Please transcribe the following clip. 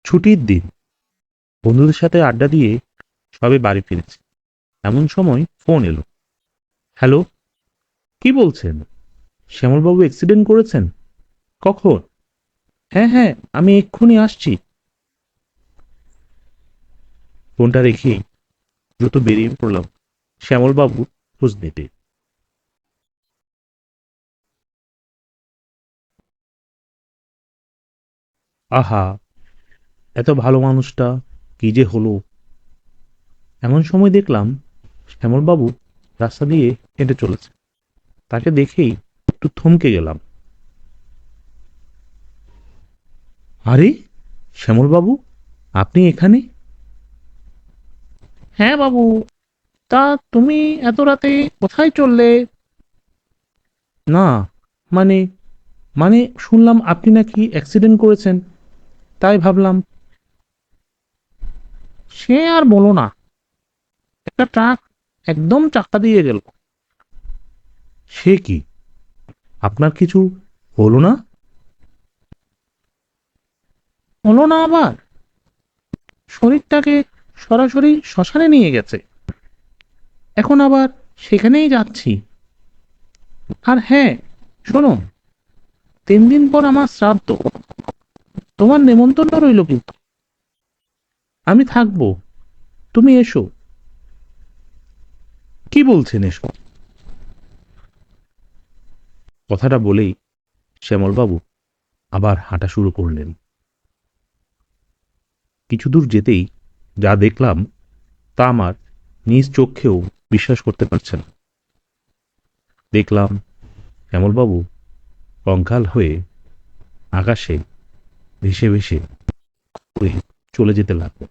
ছুটির দিন, বন্ধুদের সাথে আড্ডা দিয়ে সবে বাড়ি ফিরেছি। এমন সময় ফোন এলো। হ্যালো, কি বলছেন? শ্যামলবাবু অ্যাক্সিডেন্ট করেছেন? কখন? হ্যাঁ হ্যাঁ, আমি এক্ষুনি আসছি। ফোনটা রেখেই দ্রুত বেরিয়ে পড়লাম শ্যামলবাবু খোঁজ নিতে। আহা, এত ভালো মানুষটা কি যে হলো! এমন সময় দেখলাম শ্যামলবাবু রাস্তা দিয়ে হেঁটে চলেছে। তাকে দেখেই একটু থমকে গেলাম। আরে, শ্যামলবাবু, আপনি এখানে? হ্যাঁ বাবু, তা তুমি এত রাতে কোথায় চললে? না, মানে মানে শুনলাম আপনি নাকি অ্যাক্সিডেন্ট করেছেন, তাই ভাবলাম। সে আর বলো না, একটা ট্রাক একদম চাক্কা দিয়ে গেল। সে কি, আপনার কিছু হলো না? হলো না আবার? শরীরটাকে সরাসরি শ্মশানে নিয়ে গেছে। এখন আবার সেখানেই যাচ্ছি। আর হ্যাঁ, শোনো, 3 দিন পর আমার শ্রাদ্ধ। তোমার নেমন্তন্ন রইল কিন্তু। আমি থাকবো, তুমি এসো। কি বলছেন এসব? কথাটা বলেই শ্যামলবাবু আবার হাঁটা শুরু করলেন। কিছু দূর যেতেই যা দেখলাম তা আমার নিজ চোখেও বিশ্বাস করতে পারছে না। দেখলাম শ্যামলবাবু কঙ্কাল হয়ে আকাশে ভেসে ভেসে উড়ে চলে যেতে লাগলো।